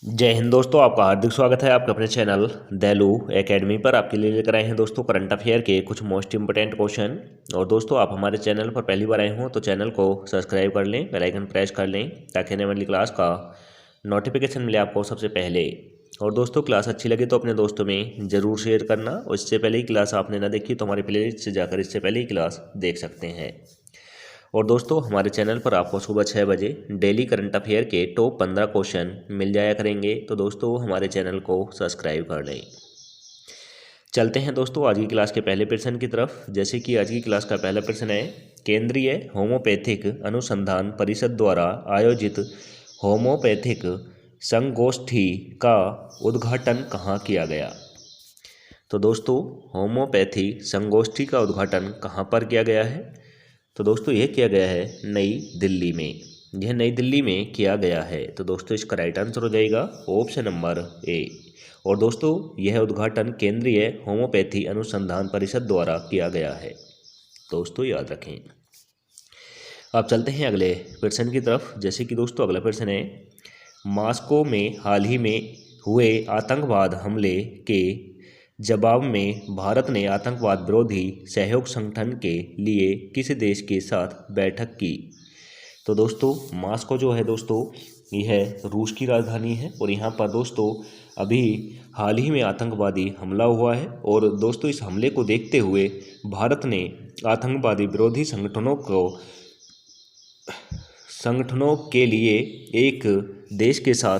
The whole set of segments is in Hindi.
जय हिंद दोस्तों, आपका हार्दिक स्वागत है आपके अपने चैनल दैलू एकेडमी पर। आपके लिए लेकर आए हैं दोस्तों करंट अफेयर के कुछ मोस्ट इंपोर्टेंट क्वेश्चन। और दोस्तों, आप हमारे चैनल पर पहली बार आए हों तो चैनल को सब्सक्राइब कर लें, बेल आइकन प्रेस कर लें ताकि आने वाली क्लास का नोटिफिकेशन मिले आपको सबसे पहले। और दोस्तों, क्लास अच्छी लगे तो अपने दोस्तों में ज़रूर शेयर करना। और इससे पहले ही क्लास आपने ना देखी तो हमारे प्लेलिस्ट से जाकर इससे पहले ही क्लास देख सकते हैं। और दोस्तों, हमारे चैनल पर आपको सुबह 6 बजे डेली करंट अफेयर के टॉप 15 क्वेश्चन मिल जाया करेंगे। तो दोस्तों, हमारे चैनल को सब्सक्राइब कर लें। चलते हैं दोस्तों आज की क्लास के पहले प्रश्न की तरफ। जैसे कि आज की क्लास का पहला प्रश्न है, केंद्रीय होम्योपैथिक अनुसंधान परिषद द्वारा आयोजित होम्योपैथिक संगोष्ठी का उद्घाटन कहाँ किया गया। तो दोस्तों, होम्योपैथी संगोष्ठी का उद्घाटन कहाँ पर किया गया है। तो दोस्तों, यह किया गया है नई दिल्ली में। यह नई दिल्ली में किया गया है। तो दोस्तों, इसका राइट आंसर हो जाएगा ऑप्शन नंबर ए। और दोस्तों, यह उद्घाटन केंद्रीय होम्योपैथी अनुसंधान परिषद द्वारा किया गया है। दोस्तों, याद रखें। अब चलते हैं अगले प्रश्न की तरफ। जैसे कि दोस्तों, अगला प्रश्न है, मॉस्को में हाल ही में हुए आतंकवाद हमले के जवाब में भारत ने आतंकवाद विरोधी सहयोग संगठन के लिए किस देश के साथ बैठक की। तो दोस्तों, मॉस्को जो है दोस्तों, यह रूस की राजधानी है। और यहाँ पर दोस्तों अभी हाल ही में आतंकवादी हमला हुआ है। और दोस्तों, इस हमले को देखते हुए भारत ने आतंकवादी विरोधी संगठनों के लिए एक देश के साथ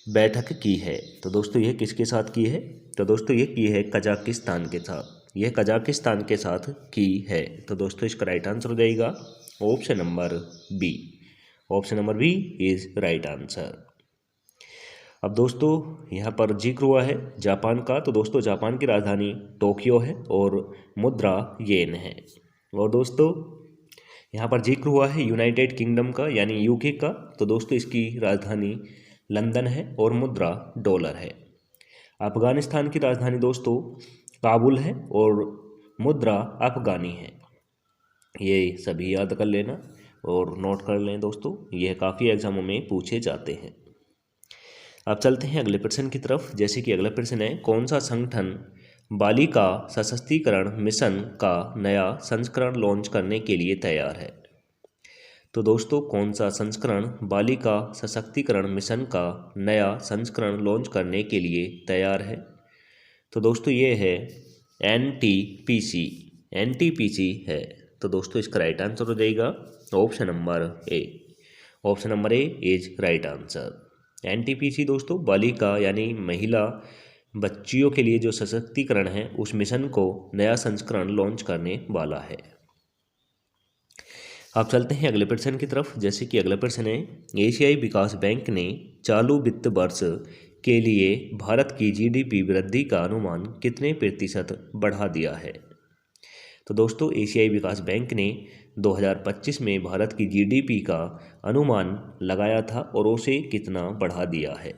बैठक की है। तो दोस्तों, यह किसके साथ की है। तो दोस्तों, ये की है कजाकिस्तान के साथ। यह कजाकिस्तान के साथ की है। तो दोस्तों, इसका राइट आंसर हो जाएगा option number B. Option number B is right answer. अब दोस्तों, यहाँ पर जिक्र हुआ है जापान का। तो दोस्तों, जापान की राजधानी टोक्यो है और मुद्रा येन है। और दोस्तों, यहाँ पर जिक्र हुआ है यूनाइटेड किंगडम का यानी यूके का। तो दोस्तों, इसकी राजधानी लंदन है और मुद्रा डॉलर है। अफगानिस्तान की राजधानी दोस्तों काबुल है और मुद्रा अफगानी है। ये सभी याद कर लेना और नोट कर लें दोस्तों, यह काफ़ी एग्जामों में पूछे जाते हैं। अब चलते हैं अगले प्रश्न की तरफ। जैसे कि अगला प्रश्न है, कौन सा संगठन बालिका सशक्तिकरण मिशन का नया संस्करण लॉन्च करने के लिए तैयार है। तो दोस्तों, कौन सा संस्करण बालिका सशक्तिकरण मिशन का नया संस्करण लॉन्च करने के लिए तैयार है। तो दोस्तों, ये है एनटीपीसी। एनटीपीसी है। तो दोस्तों, इसका राइट आंसर हो जाएगा option number A. Option number A is right answer. NTPC दोस्तों बालिका यानी महिला बच्चियों के लिए जो सशक्तिकरण है उस मिशन को नया संस्करण लॉन्च करने वाला है। अब चलते हैं अगले प्रश्न की तरफ। जैसे कि अगला प्रश्न है, एशियाई विकास बैंक ने चालू वित्त वर्ष के लिए भारत की जीडीपी वृद्धि का अनुमान कितने प्रतिशत बढ़ा दिया है। तो दोस्तों, एशियाई विकास बैंक ने 2025 में भारत की जीडीपी का अनुमान लगाया था और उसे कितना बढ़ा दिया है।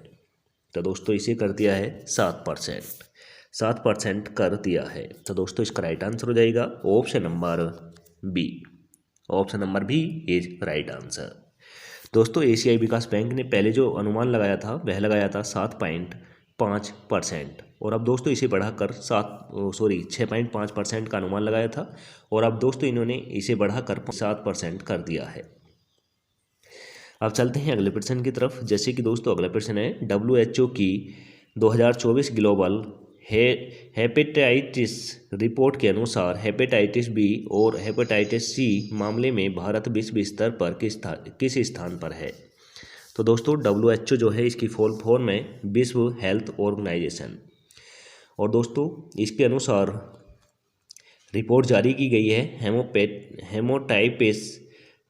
तो दोस्तों, इसे कर दिया है 7%। 7% कर दिया है। तो दोस्तों, इसका राइट आंसर हो जाएगा option number B. Option number B is right answer. दोस्तों, एशियाई विकास बैंक ने पहले जो अनुमान लगाया था वह लगाया था 7.5%। और अब दोस्तों इसे बढ़ाकर 6.5% का अनुमान लगाया था। और अब दोस्तों इन्होंने इसे बढ़ाकर 7% कर दिया है। अब चलते हैं अगले प्रश्न की तरफ। जैसे कि दोस्तों, अगला प्रश्न है, WHO की 2024 ग्लोबल हेपेटाइटिस रिपोर्ट के अनुसार हेपेटाइटिस बी और हेपेटाइटिस सी मामले में भारत विश्व स्तर पर किस स्थान पर है। तो दोस्तों, WHO जो है इसकी फुल फॉर्म है विश्व हेल्थ ऑर्गेनाइजेशन। और दोस्तों, इसके अनुसार रिपोर्ट जारी की गई है हेमोटाइटिस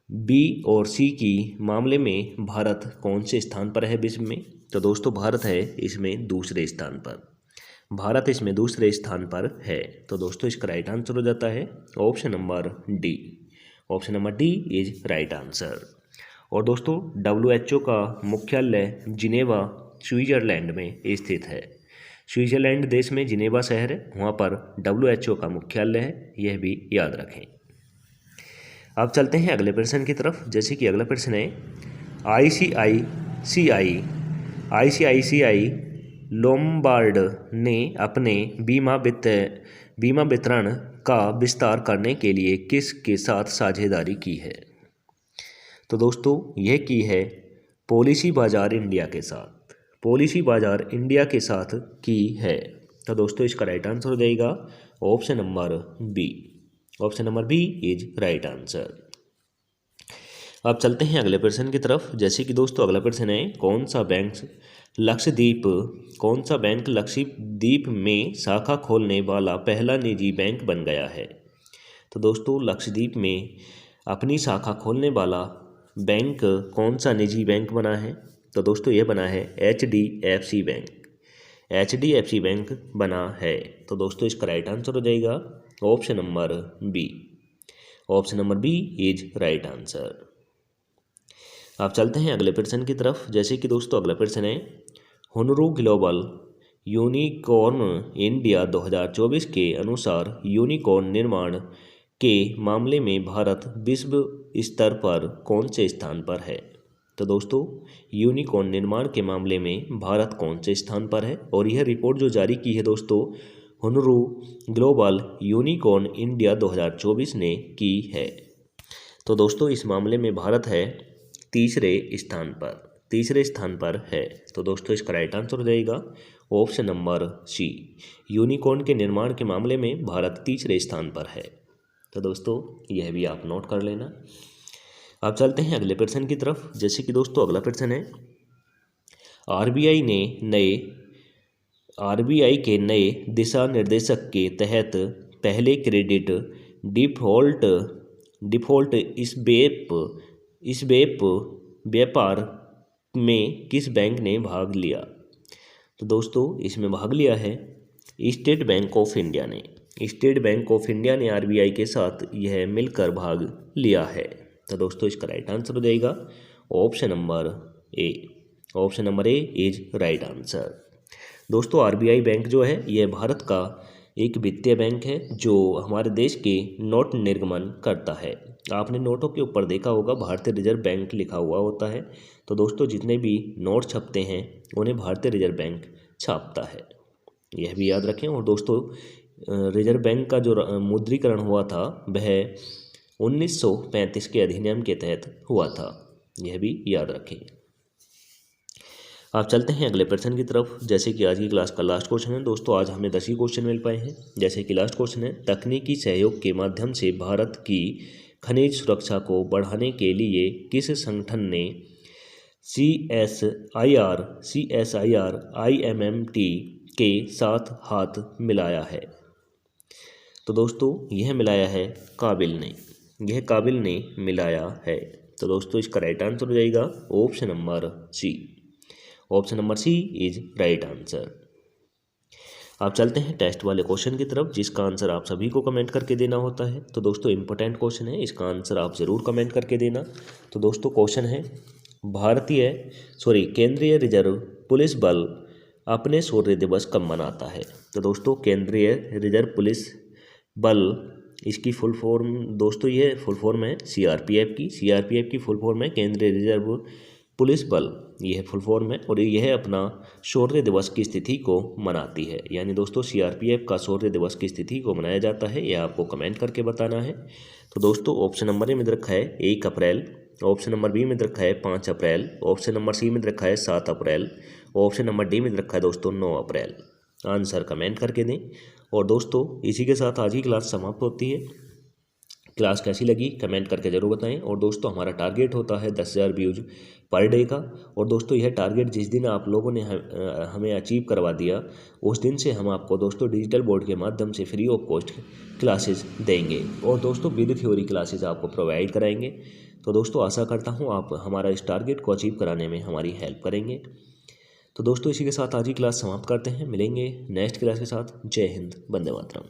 बी और सी की मामले में भारत कौन से स्थान पर है विश्व में। तो दोस्तों, भारत है इसमें दूसरे स्थान पर। भारत इसमें दूसरे स्थान पर है। तो दोस्तों, इसका राइट आंसर हो जाता है option number D. Option number D is right answer. और दोस्तों, WHO का मुख्यालय जिनेवा स्विट्जरलैंड में स्थित है। स्विट्जरलैंड देश में जिनेवा शहर है, वहाँ पर WHO का मुख्यालय है, यह भी याद रखें। अब चलते हैं अगले प्रश्न की तरफ। जैसे कि अगला प्रश्न है, ICICI आईसीआईसीआई लोम्बार्ड ने अपने बीमा वितरण का विस्तार करने के लिए किसके साथ साझेदारी की है? तो दोस्तों यह की है पॉलिसी बाजार इंडिया के साथ। पॉलिसी बाजार इंडिया के साथ की है। तो दोस्तों इसका राइट आंसर हो जाएगा option number B. Option number B is right answer. अब चलते हैं अगले प्रश्न की तरफ। जैसे कि दोस्तों अगला प्रश्न है, कौन सा बैंक लक्षद्वीप में शाखा खोलने वाला पहला निजी बैंक बन गया है? तो दोस्तों लक्षद्वीप में अपनी शाखा खोलने वाला बैंक कौन सा निजी बैंक बना है? तो दोस्तों ये बना है HDFC बैंक। HDFC बैंक बना है। तो दोस्तों इसका राइट आंसर हो जाएगा option number B. Option number B is right answer. अब चलते हैं अगले प्रश्न की तरफ। जैसे कि दोस्तों अगला प्रश्न है, हुनरू ग्लोबल यूनिकॉर्न इंडिया 2024 के अनुसार यूनिकॉर्न निर्माण के मामले में भारत विश्व स्तर पर कौन से स्थान पर है? तो दोस्तों यूनिकॉर्न निर्माण के मामले में भारत कौन से स्थान पर है? और यह रिपोर्ट जो जारी की है दोस्तों हुनरू ग्लोबल यूनिकॉर्न इंडिया 2024 ने की है। तो दोस्तों इस मामले में भारत है तीसरे स्थान पर है। तो दोस्तों इसका राइट आंसर हो जाएगा ऑप्शन नंबर सी। यूनिकॉर्न के निर्माण के मामले में भारत तीसरे स्थान पर है। तो दोस्तों यह भी आप नोट कर लेना। अब चलते हैं अगले प्रश्न की तरफ। जैसे कि दोस्तों अगला प्रश्न है, आरबीआई के नए दिशा निर्देशक के तहत पहले क्रेडिट डिफॉल्ट स्वैप व्यापार में किस बैंक ने भाग लिया? तो दोस्तों इसमें भाग लिया है स्टेट बैंक ऑफ इंडिया ने। स्टेट बैंक ऑफ इंडिया ने आरबीआई के साथ यह मिलकर भाग लिया है। तो दोस्तों इसका राइट आंसर हो जाएगा option number A. Option number A is right answer. दोस्तों आरबीआई बैंक जो है यह भारत का एक वित्तीय बैंक है जो हमारे देश के नोट निर्गमन करता है। आपने नोटों के ऊपर देखा होगा भारतीय रिजर्व बैंक लिखा हुआ होता है। तो दोस्तों जितने भी नोट छपते हैं उन्हें भारतीय रिजर्व बैंक छापता है, यह भी याद रखें। और दोस्तों रिजर्व बैंक का जो मुद्रीकरण हुआ था वह 1935 के अधिनियम के तहत हुआ था, यह भी याद रखें। आप चलते हैं अगले प्रश्न की तरफ। जैसे कि आज की क्लास का लास्ट क्वेश्चन है दोस्तों, आज हमें 10 ही क्वेश्चन मिल पाए हैं। जैसे कि लास्ट क्वेश्चन है, तकनीकी सहयोग के माध्यम से भारत की खनिज सुरक्षा को बढ़ाने के लिए किस संगठन ने CSIR IMMT के साथ हाथ मिलाया है? तो दोस्तों यह मिलाया है काबिल ने मिलाया है। तो दोस्तों इसका राइट आंसर हो जाएगा option number C. Option number C is right answer. आप चलते हैं टेस्ट वाले क्वेश्चन की तरफ, जिसका आंसर आप सभी को कमेंट करके देना होता है। तो दोस्तों इंपॉर्टेंट क्वेश्चन है, इसका आंसर आप ज़रूर कमेंट करके देना। तो दोस्तों क्वेश्चन है, केंद्रीय रिजर्व पुलिस बल अपने शौर्य दिवस कब मनाता है? तो दोस्तों केंद्रीय रिजर्व पुलिस बल, इसकी फुल फॉर्म दोस्तों ये फुल फॉर्म है सीआरपीएफ की फुल फॉर्म है केंद्रीय रिजर्व पुलिस बल, यह फुल फॉर्म है। और यह अपना शौर्य दिवस की स्थिति को मनाती है। यानी दोस्तों सीआरपीएफ का शौर्य दिवस की स्थिति को मनाया जाता है, यह आपको कमेंट करके बताना है। तो दोस्तों ऑप्शन नंबर ए में रखा है 1 अप्रैल, ऑप्शन नंबर बी में रखा है 5 अप्रैल, ऑप्शन नंबर सी में रखा है 7 अप्रैल, ऑप्शन नंबर डी में रखा है दोस्तों 9 अप्रैल। आंसर कमेंट करके दें। और दोस्तों इसी के साथ आज की क्लास समाप्त होती है। क्लास कैसी लगी कमेंट करके ज़रूर बताएं। और दोस्तों हमारा टारगेट होता है 10,000 व्यूज पर डे का। और दोस्तों यह टारगेट जिस दिन आप लोगों ने हमें अचीव करवा दिया, उस दिन से हम आपको दोस्तों डिजिटल बोर्ड के माध्यम से फ्री ऑफ कॉस्ट क्लासेस देंगे और दोस्तों विद थ्योरी क्लासेस आपको प्रोवाइड कराएंगे। तो दोस्तों आशा करता हूँ आप हमारा इस टारगेट को अचीव कराने में हमारी हेल्प करेंगे। तो दोस्तों इसी के साथ आज की क्लास समाप्त करते हैं। मिलेंगे नेक्स्ट क्लास के साथ। जय हिंद, वंदे मातरम।